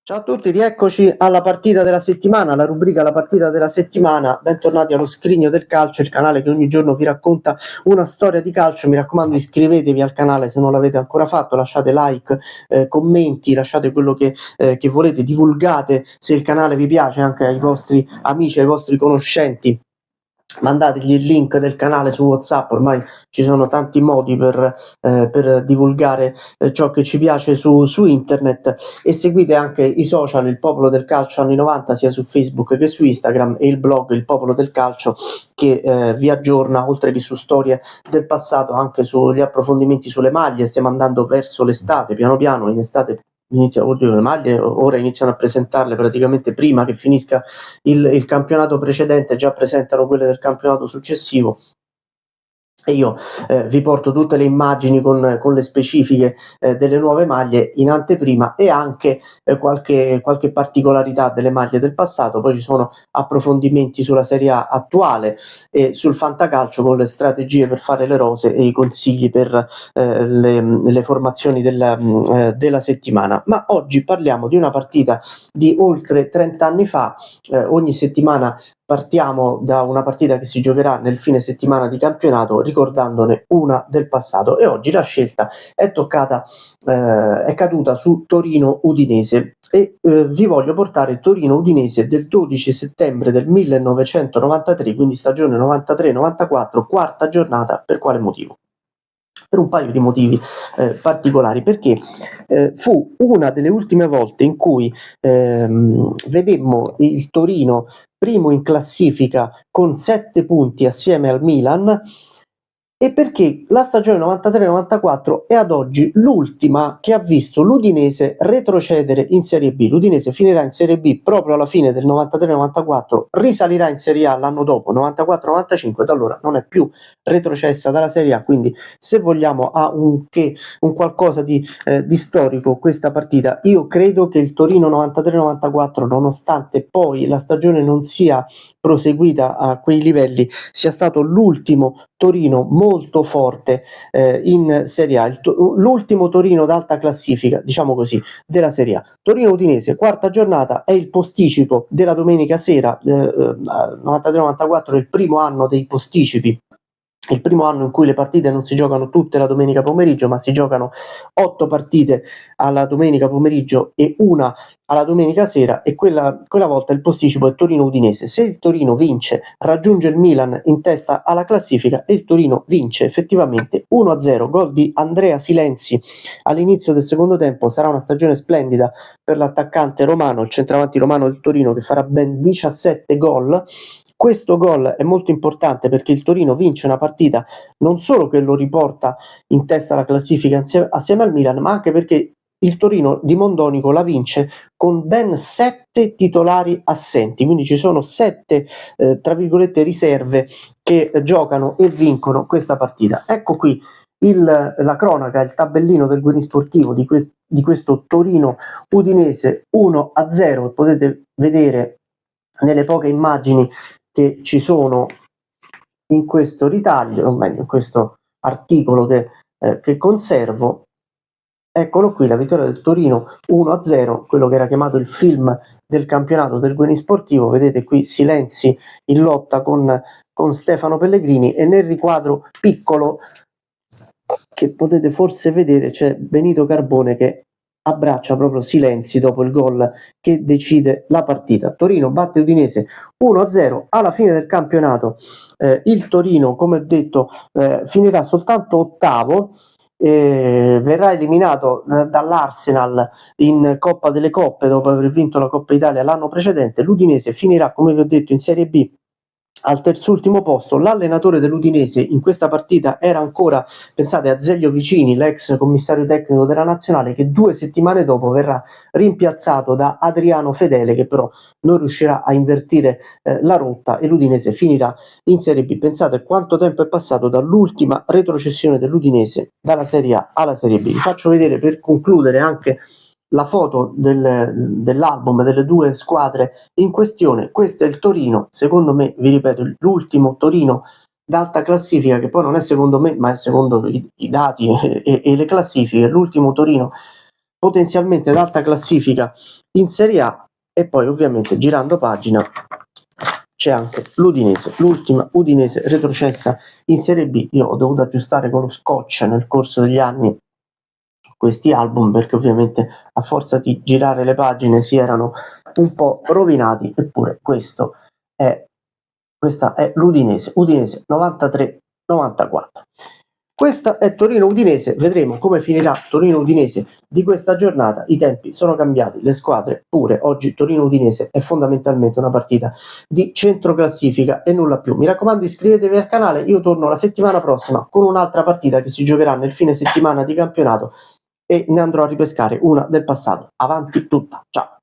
Ciao a tutti, rieccoci alla partita della settimana, la rubrica La partita della settimana. Bentornati allo Scrigno del Calcio, il canale che ogni giorno vi racconta una storia di calcio. Mi raccomando, iscrivetevi al canale se non l'avete ancora fatto, lasciate like, commenti, lasciate quello che volete, divulgate se il canale vi piace anche ai vostri amici, ai vostri conoscenti. Mandategli il link del canale su WhatsApp, ormai ci sono tanti modi per divulgare ciò che ci piace su internet, e seguite anche i social Il Popolo del Calcio anni 90 sia su Facebook che su Instagram, e il blog Il Popolo del Calcio che vi aggiorna, oltre che su storie del passato, anche sugli approfondimenti sulle maglie. Stiamo andando verso l'estate, piano piano in estate le maglie ora iniziano a presentarle praticamente prima che finisca il campionato precedente, già presentano quelle del campionato successivo, e io vi porto tutte le immagini con le specifiche delle nuove maglie in anteprima, e anche qualche particolarità delle maglie del passato. Poi ci sono approfondimenti sulla Serie A attuale e sul fantacalcio, con le strategie per fare le rose e i consigli per le formazioni della settimana. Ma oggi parliamo di una partita di oltre 30 anni fa. Ogni settimana partiamo da una partita che si giocherà nel fine settimana di campionato, ricordandone una del passato, e oggi la scelta è caduta su Torino-Udinese, e vi voglio portare Torino-Udinese del 12 settembre del 1993, quindi stagione 93-94, quarta giornata. Per quale motivo? Per un paio di motivi particolari, perché fu una delle ultime volte in cui vedemmo il Torino primo in classifica con 7 punti assieme al Milan, e perché la stagione 93-94 è ad oggi l'ultima che ha visto l'Udinese retrocedere in Serie B. L'Udinese finirà in Serie B proprio alla fine del 93-94, risalirà in Serie A l'anno dopo, 94-95, da allora non è più retrocessa dalla Serie A. Quindi, se vogliamo, ha un qualcosa di storico questa partita. Io credo che il Torino 93-94, nonostante poi la stagione non sia proseguita a quei livelli, sia stato l'ultimo Torino molto forte in Serie A, l'ultimo Torino d'alta classifica, diciamo così, della Serie A. Torino-Udinese, quarta giornata, è il posticipo della domenica sera. 93-94 è il primo anno dei posticipi, il primo anno in cui le partite non si giocano tutte la domenica pomeriggio, ma si giocano 8 partite alla domenica pomeriggio e una alla domenica sera, e quella volta il posticipo è Torino-Udinese. Se il Torino vince, raggiunge il Milan in testa alla classifica, e il Torino vince effettivamente 1-0, gol di Andrea Silenzi all'inizio del secondo tempo. Sarà una stagione splendida per l'attaccante romano, il centravanti romano del Torino, che farà ben 17 gol. Questo gol è molto importante perché il Torino vince una partita non solo che lo riporta in testa alla classifica assieme al Milan, ma anche perché il Torino di Mondonico la vince con ben 7 titolari assenti, quindi ci sono 7 tra virgolette riserve che giocano e vincono questa partita. Ecco qui la cronaca, il tabellino del Guerin Sportivo di questo Torino Udinese 1-0, e potete vedere nelle poche immagini che ci sono in questo ritaglio, o meglio in questo articolo che conservo. Eccolo qui, la vittoria del Torino 1-0, quello che era chiamato il film del campionato del Guerin Sportivo. Vedete qui Silenzi in lotta con Stefano Pellegrini, e nel riquadro piccolo che potete forse vedere c'è Benito Carbone che abbraccia proprio Silenzi dopo il gol che decide la partita. Torino batte Udinese 1-0 alla fine del campionato. Il Torino, come ho detto, finirà soltanto ottavo. Verrà eliminato dall'Arsenal in Coppa delle Coppe dopo aver vinto la Coppa Italia l'anno precedente. L'Udinese finirà, come vi ho detto, in Serie B al terzultimo posto. L'allenatore dell'Udinese in questa partita era ancora, pensate, Azeglio Vicini, l'ex commissario tecnico della nazionale, che 2 settimane dopo verrà rimpiazzato da Adriano Fedele, che però non riuscirà a invertire la rotta, e l'Udinese finirà in Serie B. Pensate quanto tempo è passato dall'ultima retrocessione dell'Udinese dalla Serie A alla Serie B. Vi faccio vedere, per concludere, anche la foto dell'album delle 2 squadre in questione. Questo è il Torino, secondo me, vi ripeto, l'ultimo Torino d'alta classifica, che poi non è secondo me, ma è secondo i dati e le classifiche, l'ultimo Torino potenzialmente d'alta classifica in Serie A. E poi ovviamente girando pagina c'è anche l'Udinese, l'ultima Udinese retrocessa in Serie B. Io ho dovuto aggiustare con lo scotch nel corso degli anni questi album, perché ovviamente a forza di girare le pagine si erano un po' rovinati, eppure questa è l'Udinese, Udinese 93-94. Questa è Torino-Udinese, vedremo come finirà Torino-Udinese di questa giornata. I tempi sono cambiati, le squadre pure. Oggi Torino-Udinese è fondamentalmente una partita di centroclassifica e nulla più. Mi raccomando, iscrivetevi al canale, io torno la settimana prossima con un'altra partita che si giocherà nel fine settimana di campionato e ne andrò a ripescare una del passato. Avanti tutta, ciao!